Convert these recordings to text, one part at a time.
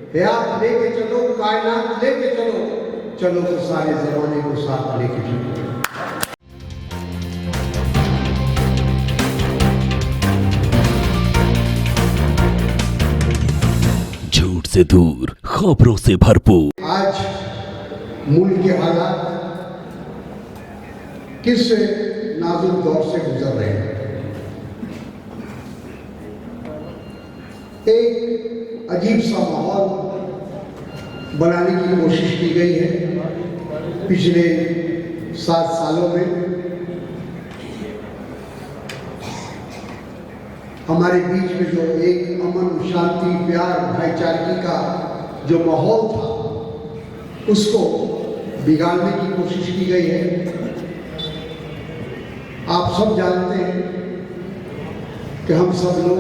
हयात लेके चलो, कायनात लेके चलो, चलो तो सारे जमाने को साथ लेके चलो। झूठ से दूर, खबरों से भरपूर। आज मुल्क के हालात किस नाजुक दौर से गुजर रहे हैं। एक अजीब सा माहौल बनाने की कोशिश की गई है पिछले 7 सालों में। हमारे बीच में जो एक अमन, शांति, प्यार, भाईचारगी का जो माहौल था, उसको बिगाड़ने की कोशिश की गई है। आप सब जानते हैं कि हम सब लोग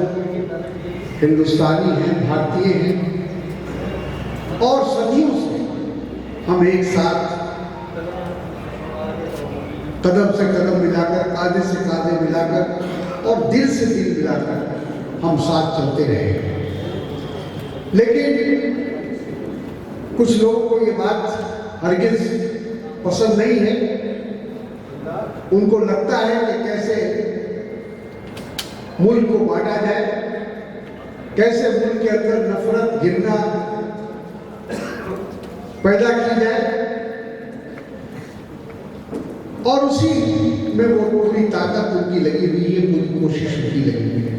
हिंदुस्तानी हैं, भारतीय हैं और सदियों से हम एक साथ कदम से कदम मिलाकर, कांधे से कांधे मिलाकर और दिल से दिल मिलाकर हम साथ चलते रहे। लेकिन कुछ लोगों को ये बात हरगिज पसंद नहीं है। उनको लगता है कि कैसे मुल्क को बांटा जाए, कैसे मुल्क के अंदर नफरत, घृणा पैदा की जाए और उसी में वो पूरी ताकत उनकी लगी हुई है, पूरी कोशिश उनकी लगी हुई है।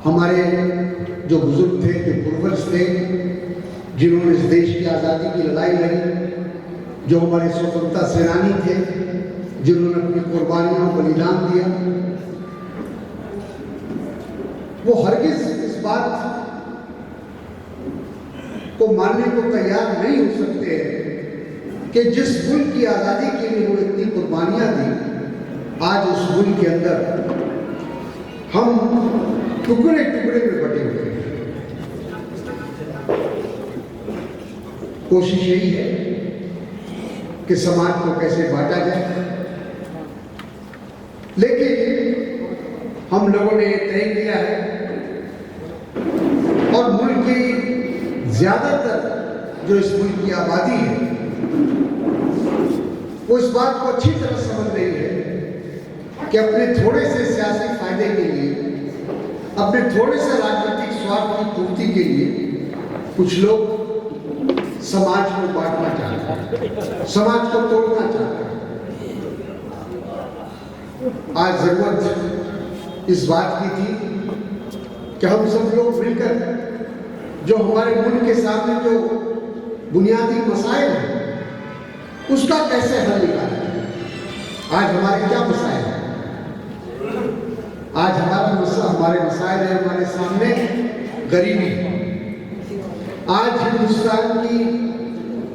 हमारे जो बुजुर्ग थे, जो पूर्वज थे, जिन्होंने इस देश की आज़ादी की लड़ाई लड़ी, जो हमारे स्वतंत्रता सेनानी थे, जिन्होंने अपनी कुर्बानियों बलिदान दिया, वो हरगिज इस बात को मानने को तैयार नहीं हो सकते हैं कि जिस मुल्क की आज़ादी के लिए उन्होंने इतनी कुर्बानियां दी, आज उस मुल्क के अंदर हम टुकड़े टुकड़े में बटे हुए हैं। कोशिश यही है कि समाज को कैसे बांटा जाए, लेकिन हम लोगों ने तय किया है और मुल्क की ज्यादातर जो इस मुल्क की आबादी है, वो इस बात को अच्छी तरह समझ रही है कि अपने थोड़े से सियासी फायदे के लिए, अपने थोड़े से राजनीतिक स्वार्थ की पूर्ति के लिए कुछ लोग समाज को बांटना चाहते हैं, समाज को तोड़ना चाहते हैं। आज जरूरत इस बात की थी कि हम सब लोग मिलकर जो हमारे मुल्क के सामने जो बुनियादी मसाइल हैं, उसका कैसे हल निकालें। आज हमारे क्या मसाइल हैं? आज हमारे मसाइल है, हमारे सामने गरीबी। आज हिंदुस्तान की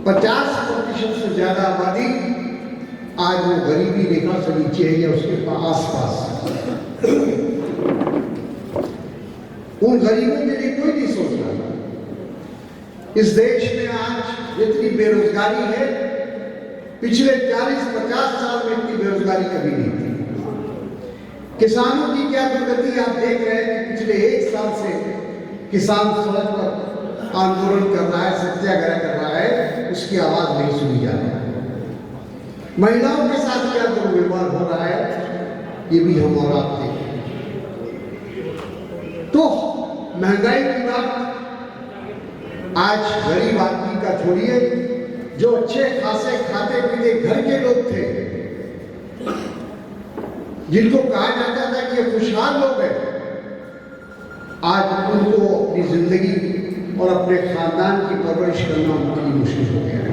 50% से ज्यादा आबादी आज वो गरीबी रेखा से नीचे है या उसके आसपास। उन गरीबों के लिए कोई नहीं सोच रहा। इस देश में आज जितनी बेरोजगारी है, पिछले 40-50 साल में इतनी बेरोजगारी कभी नहीं थी। किसानों की क्या दुर्गति आप देख रहे हैं कि पिछले 1 साल से किसान सड़क पर आंदोलन कर रहा है, सत्याग्रह कर रहा है, उसकी आवाज नहीं सुनी जा रही। महिलाओं के साथ क्या दुर्व्यवहार हो रहा है, ये भी हम और आप देखें। तो महंगाई की बात आज गरीब आदमी का छोड़िए, जो अच्छे खासे खाते पीते घर के लोग थे, जिनको कहा जाता था कि ये खुशहाल लोग हैं, आज उनको अपनी जिंदगी और अपने खानदान की परवरिश करना उनके लिए मुश्किल हो गया है।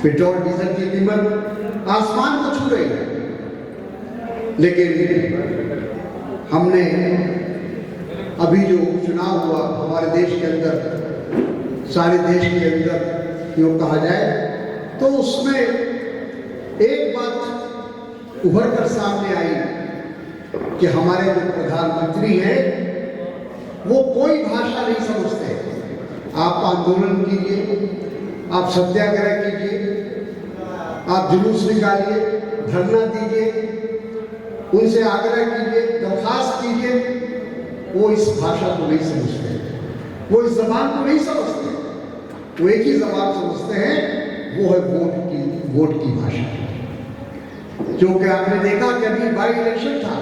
पेट्रोल डीजल की कीमत आसमान को छू रही है, लेकिन हमने अभी जो चुनाव हुआ हमारे देश के अंदर, सारे देश के अंदर यूँ कहा जाए तो उसमें एक बात उभर कर सामने आई कि हमारे जो प्रधानमंत्री हैं वो कोई भाषा नहीं समझते। आप आंदोलन कीजिए, आप सत्याग्रह कीजिए, आप जुलूस निकालिए, धरना दीजिए, उनसे आग्रह कीजिए, दरखास्त कीजिए, वो इस भाषा को नहीं समझते, वो इस जबान को नहीं समझते। वो एक ही जबान समझते हैं, वो है वोट की भाषा। क्योंकि आपने देखा कि अभी बाई इलेक्शन था,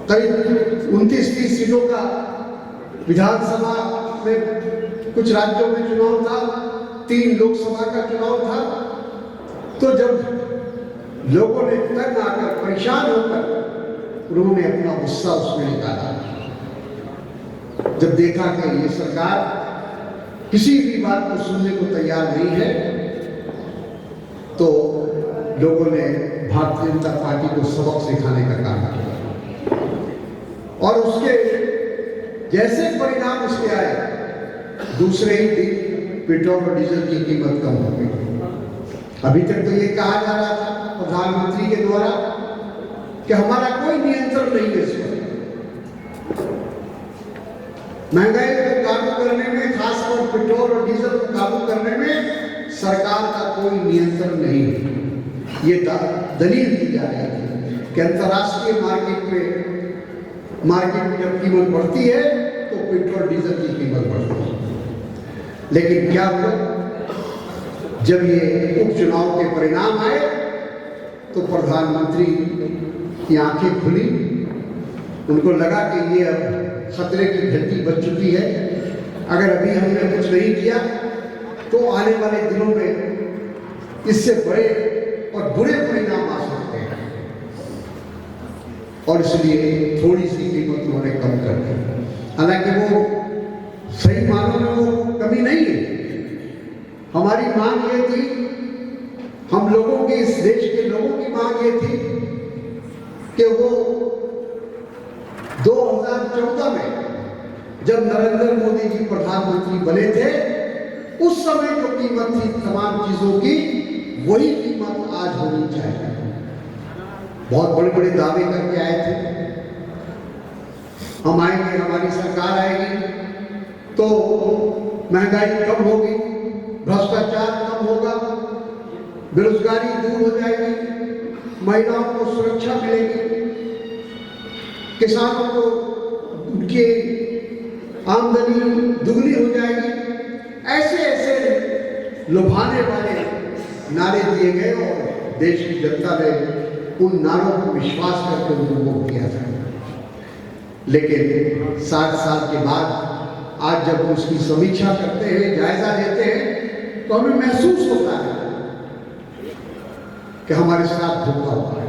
करीब 29-30 सीटों का विधानसभा में कुछ राज्यों में चुनाव था, 3 लोकसभा का चुनाव था। तो जब लोगों ने तंग आकर, परेशान होकर, उन्होंने अपना गुस्सा उसमें निकाला। जब देखा कि ये सरकार किसी भी बात को सुनने को तैयार नहीं है, तो लोगों ने भारतीय जनता पार्टी को सबक सिखाने का काम किया। और उसके जैसे परिणाम उसके आए, दूसरे ही दिन पेट्रोल और डीजल की कीमत कम हो गई। अभी तक तो ये कहा जा रहा था प्रधानमंत्री के द्वारा कि हमारा कोई नियंत्रण नहीं है इस पर। महंगाई को काबू करने में, खासकर पेट्रोल और डीजल को काबू करने में सरकार का कोई नियंत्रण नहीं है। ये दलील दी जा रही है कि अंतर्राष्ट्रीय मार्केट में जब कीमत बढ़ती है तो पेट्रोल डीजल की कीमत बढ़ती है। लेकिन क्या हुआ, जब ये उपचुनाव के परिणाम आए तो प्रधानमंत्री की आंखें खुली। उनको लगा कि ये अब खतरे की घंटी बज चुकी है। अगर अभी हमने कुछ नहीं किया तो आने वाले दिनों में इससे बड़े और बुरे परिणाम आ सकते हैं। और इसलिए थोड़ी सी कीमत उन्होंने कम कर दी। हालांकि वो सही मानों में वो कमी नहीं है। हमारी मांग ये थी, हम लोगों की, इस देश के लोगों की मांग ये थी कि वो 2014 में जब नरेंद्र मोदी जी प्रधानमंत्री बने थे, उस समय जो कीमत थी तमाम चीजों की, वही कीमत आज होनी चाहिए। बहुत बड़े बड़े दावे करके आए थे, हम आएंगे, हमारी सरकार आएगी तो महंगाई कम होगी, भ्रष्टाचार कम होगा, बेरोजगारी दूर हो जाएगी, महिलाओं को सुरक्षा मिलेगी, किसानों को उनकी आमदनी दुगनी हो जाएगी। ऐसे ऐसे लुभाने वाले नारे दिए गए और देश की जनता ने उन नारों को विश्वास करके उनको वोट दिया था। लेकिन 60 साल के बाद आज जब उसकी समीक्षा करते हैं, जायजा लेते हैं, तो हमें महसूस होता है कि हमारे साथ धोखा हुआ है,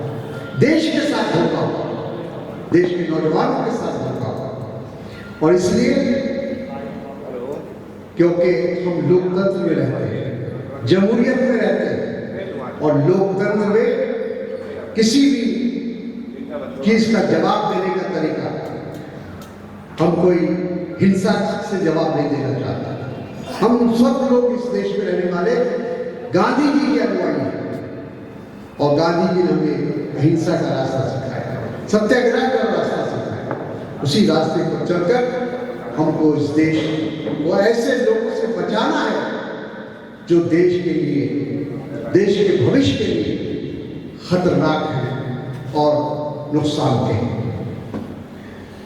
देश के साथ धोखा हुआ, देश के नौजवानों के साथ धोखा हुआ। और इसलिए क्योंकि हम लोकतंत्र में रहते हैं, जमहूरियत में रहते हैं, और लोकतंत्र में किसी भी चीज का जवाब देने का तरीका, हम कोई हिंसा से जवाब नहीं देना चाहता। हम सब लोग इस देश में रहने वाले गांधी जी के अनुयायी हैं, और गांधी जी ने हमें अहिंसा का रास्ता सिखाया, सत्याग्रह का रास्ता सिखाया। उसी रास्ते पर चलकर हमको इस देश को ऐसे लोगों से बचाना है जो देश के लिए, देश के भविष्य के लिए खतरनाक है और नुकसानदेह है।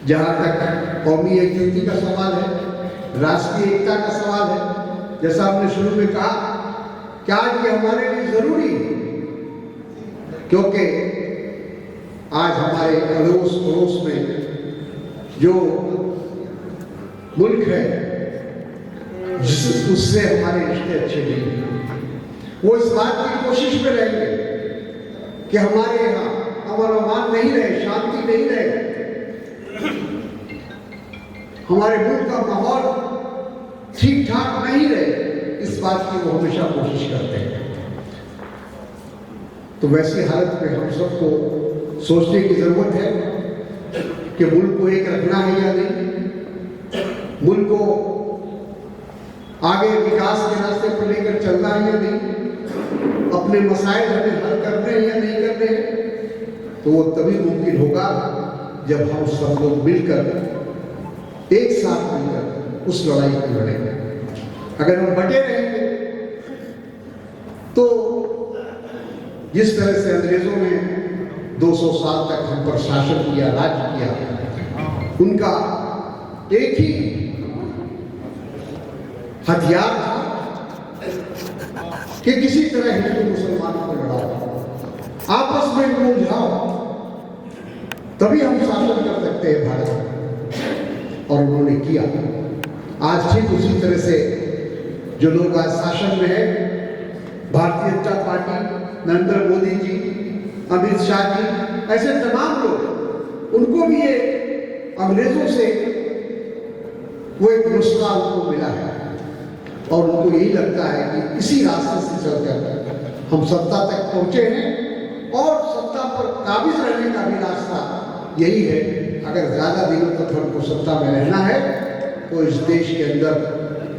जहां तक कौमी एकजुटता का सवाल है, राष्ट्रीय एकता का सवाल है, जैसा आपने शुरू में कहा कि आज ये हमारे लिए जरूरी है, क्योंकि आज हमारे अड़ोस पड़ोस में जो मुल्क है उससे हमारे रिश्ते अच्छे नहीं हैं। वो इस बात की कोशिश में रहेंगे कि हमारे यहाँ अमन नहीं रहे, शांति नहीं रहे, हमारे मुल्क का माहौल ठीक ठाक नहीं रहे, इस बात की वो हमेशा कोशिश करते हैं। तो वैसी हालत में हम सबको सोचने की जरूरत है कि मुल्क को एक रखना है या नहीं, मुल्क को आगे विकास के रास्ते पर लेकर चलना है या नहीं, अपने मसाइल हमें हल करने हैं या नहीं करने हैं। तो वो तभी मुमकिन होगा जब हम सब लोग मिलकर, एक साथ मिलकर उस लड़ाई को लड़ेंगे। अगर हम बटे रहेंगे तो जिस तरह से अंग्रेजों ने 200 साल तक हम पर शासन किया, राज्य किया, उनका एक ही हथियार था कि किसी तरह हिंदू मुसलमानों को लड़ाओ, आपस में उलझाओ, तभी हम शासन कर सकते हैं भारत में। और उन्होंने किया। आज ठीक उसी तरह से जो लोग आज शासन में है, भारतीय जनता पार्टी, नरेंद्र मोदी जी, अमित शाह जी, ऐसे तमाम लोग, उनको भी ये अंग्रेजों से वो एक नुस्खा उनको मिला है और उनको यही लगता है कि इसी रास्ते से चलकर हम सत्ता तक पहुंचे हैं और सत्ता पर काबिज रहने का भी रास्ता यही है। अगर ज्यादा दिनों तक हमको सत्ता में रहना है तो इस देश के अंदर,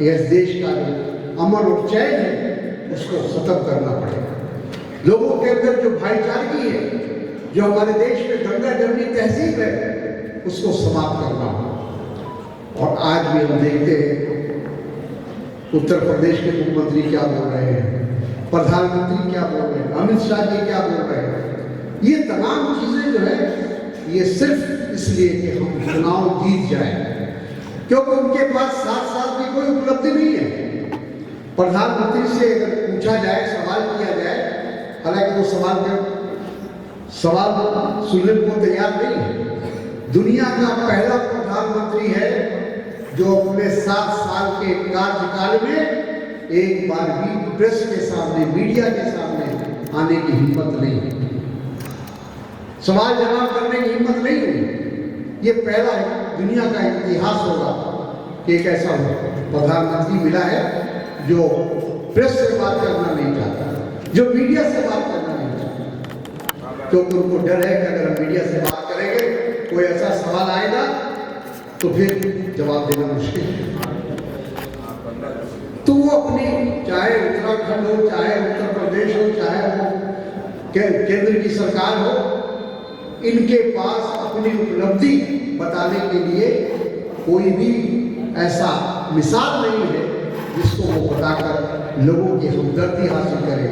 इस देश का जो अमन और चैन है उसको खत्म करना पड़ेगा। लोगों के अंदर जो भाईचारगी है, जो हमारे देश में गंगा जमनी तहजीब है, उसको समाप्त करना होगा। और आज भी हम देखते हैं उत्तर प्रदेश के मुख्यमंत्री क्या बोल रहे हैं, प्रधानमंत्री क्या बोल रहे हैं, अमित शाह जी क्या बोल रहे हैं। ये तमाम चीजें जो है ये सिर्फ इसलिए कि हम चुनाव जीत जाए, क्योंकि उनके पास 7 साल की कोई उपलब्धि नहीं है। प्रधानमंत्री से अगर पूछा जाए, सवाल किया जाए, हालांकि वो सवाल सुनने को तैयार नहीं है। दुनिया का पहला प्रधानमंत्री है जो अपने 7 साल के कार्यकाल में एक बार भी प्रेस के सामने, मीडिया के सामने आने की हिम्मत नहीं है, सवाल जवाब करने की हिम्मत नहीं हुई। ये पहला दुनिया का इतिहास होगा कि एक ऐसा प्रधानमंत्री मिला है जो प्रेस से बात करना नहीं चाहता, जो मीडिया से बात करना नहीं चाहता, क्योंकि उनको डर है कि अगर हम मीडिया से बात करेंगे, कोई ऐसा सवाल आएगा तो फिर जवाब देना मुश्किल है। तो वो अपनी, चाहे उत्तराखंड हो, चाहे उत्तर प्रदेश हो, चाहे वो केंद्र की सरकार हो, इनके पास अपनी उपलब्धि बताने के लिए कोई भी ऐसा मिसाल नहीं है जिसको वो बताकर लोगों की हमदर्दी हासिल करे,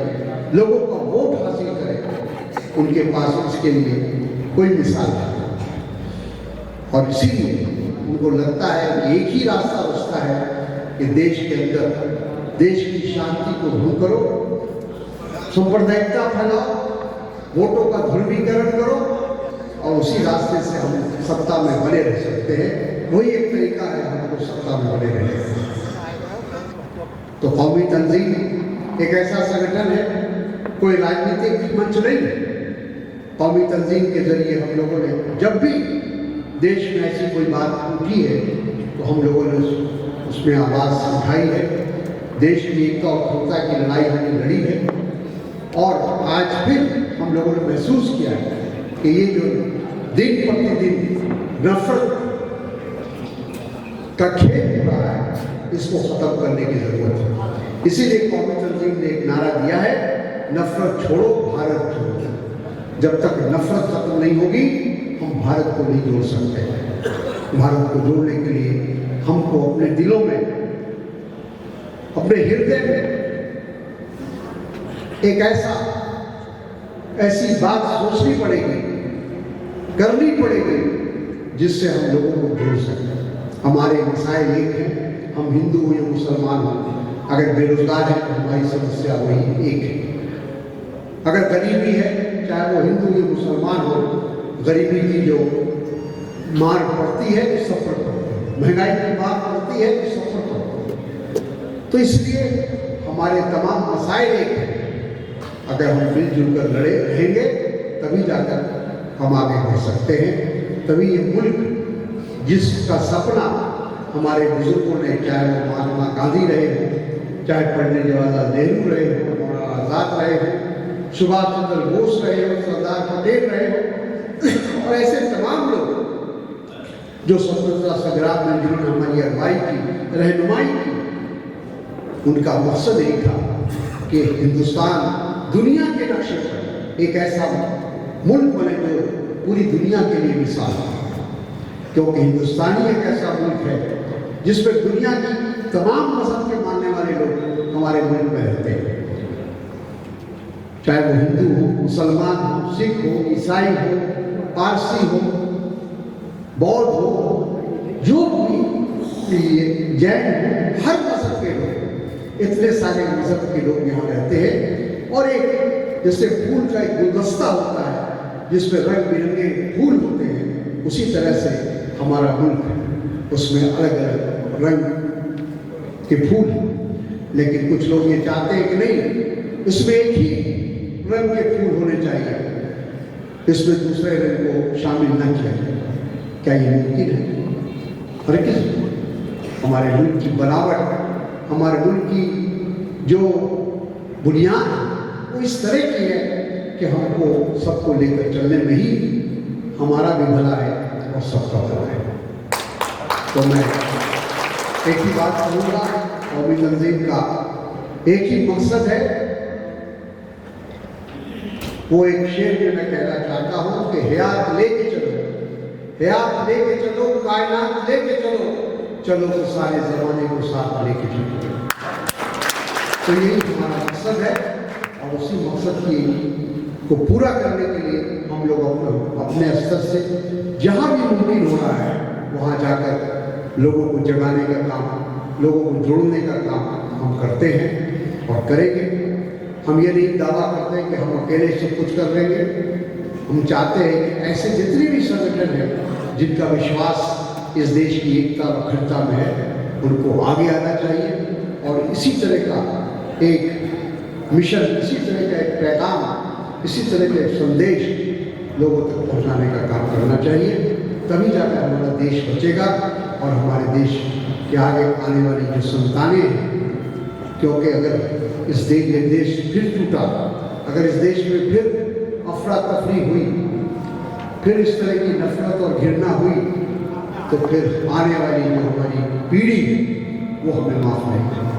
लोगों का वोट हासिल करे। उनके पास इसके लिए कोई मिसाल नहीं। और इसीलिए उनको लगता है कि एक ही रास्ता बचता है कि देश के अंदर देश की शांति को भंग करो, सांप्रदायिकता फैलाओ, वोटों का ध्रुवीकरण करो और उसी रास्ते से हम सत्ता में बने रह सकते हैं। वही एक तरीका है हमको सत्ता में बने रहने का। तो कौमी तंजीम एक ऐसा संगठन है, कोई राजनीतिक मंच नहीं है। कौमी तंजीम के जरिए हम लोगों ने जब भी देश में ऐसी कोई बात उठी है तो हम लोगों ने उसमें आवाज़ उठाई है। देश की एकता और अखंडता की लड़ाई हमने लड़ी है और आज फिर हम लोगों ने महसूस किया है कि ये जो दिन प्रतिदिन नफरत का खेल हो रहा है, इसको खत्म करने की जरूरत है। इसीलिए कौमी तंजीम ने एक नारा दिया है, नफरत छोड़ो भारत जोड़ो। जब तक नफरत खत्म नहीं होगी हम भारत को नहीं जोड़ सकते। भारत को जोड़ने के लिए हमको अपने दिलों में, अपने हृदय में एक ऐसी बात सोचनी पड़ेगी, करनी पड़ेगी जिससे हम लोगों को जोड़ सकें। हमारे मसाइल एक हैं, हम हिंदू हो या मुसलमान हो, अगर बेरोजगार है तो हमारी समस्या वही एक है। अगर गरीबी है, चाहे वो हिंदू या मुसलमान हो, गरीबी की जो मार पड़ती है तो सब पर पड़ती है, महंगाई की मार पड़ती है तो सब पर पड़ती है। तो इसलिए हमारे तमाम मसाइल एक हैं। अगर हम मिलजुल कर लड़े रहेंगे तभी जाकर हम आगे बढ़ सकते हैं। तभी ये मुल्क जिसका सपना हमारे बुजुर्गों ने, चाहे वो महात्मा गांधी रहे हो, चाहे पंडित जवाहरलाल नेहरू रहे हो, मौलाना आजाद रहे हो, सुभाष चंद्र बोस रहे हो, सरदार पटेल रहे हो और ऐसे तमाम लोग जो स्वतंत्रता संग्राम में जिन्होंने हमारी अगुवाई की, रहनुमाई की, उनका मकसद यही था कि हिंदुस्तान दुनिया के नक्शे पर एक ऐसा मुल्क बने जो पूरी दुनिया के लिए मिसाल है। क्योंकि हिंदुस्तानी एक ऐसा मुल्क है जिसमें दुनिया की तमाम मजहब के मानने वाले लोग हमारे मुल्क में रहते हैं, चाहे वो हिंदू हो, मुसलमान हो, सिख हो, ईसाई हो, पारसी हो, बौद्ध हो, जो भी ये जैन हर मजहब के लोग, इतने सारे मजहब के लोग यहाँ रहते हैं। और एक जैसे फूल का एक गुलदस्ता होता है जिसमें रंग बिरंगे फूल होते हैं, उसी तरह से हमारा मुल्क है, उसमें अलग अलग रंग के फूल। लेकिन कुछ लोग ये चाहते हैं कि नहीं, इसमें एक ही रंग के फूल होने चाहिए, इसमें दूसरे रंग को शामिल न किया जाए। क्या ये मुमकिन है? अरे किस हमारे मुल्क की बनावट, हमारे मुल्क की जो बुनियाद वो इस तरह की है कि हमको सबको लेकर चलने में ही हमारा भी भला है और सबका भला है। तो मैं एक ही बात कहूँगा, कौमी तंजीम का एक ही मकसद है, वो एक शेर में मैं कहना चाहता हूँ कि हयात लेके चलो, हयात लेके चलो, कायनात लेके चलो, चलो तो सारे ज़माने को साथ लेके चलो। तो यही हमारा मकसद है और उसी मकसद को पूरा करने के लिए हम लोग अपने स्तर से जहाँ भी मुमकिन हो रहा है वहाँ जाकर लोगों को जगाने का काम, लोगों को जोड़ने का काम हम करते हैं और करेंगे। हम ये नहीं दावा करते कि हम अकेले सब कुछ कर लेंगे। हम चाहते हैं कि ऐसे जितने भी संगठन हैं जिनका विश्वास इस देश की एकता और अखंडता में है, उनको आगे आना चाहिए और इसी तरह का एक मिशन, इसी तरह का एक पैगाम, इसी तरह का एक संदेश लोगों तक पहुंचाने का काम करना चाहिए। तभी जाकर हमारा देश बचेगा और हमारे देश के आगे आने वाली जो संतानें हैं, क्योंकि अगर इस देश फिर टूटा, अगर इस देश में फिर अफरा तफरी हुई, फिर इस तरह की नफरत और घृणा हुई, तो फिर आने वाली जो हमारी पीढ़ी है वो हमें माफ नहीं करेगी।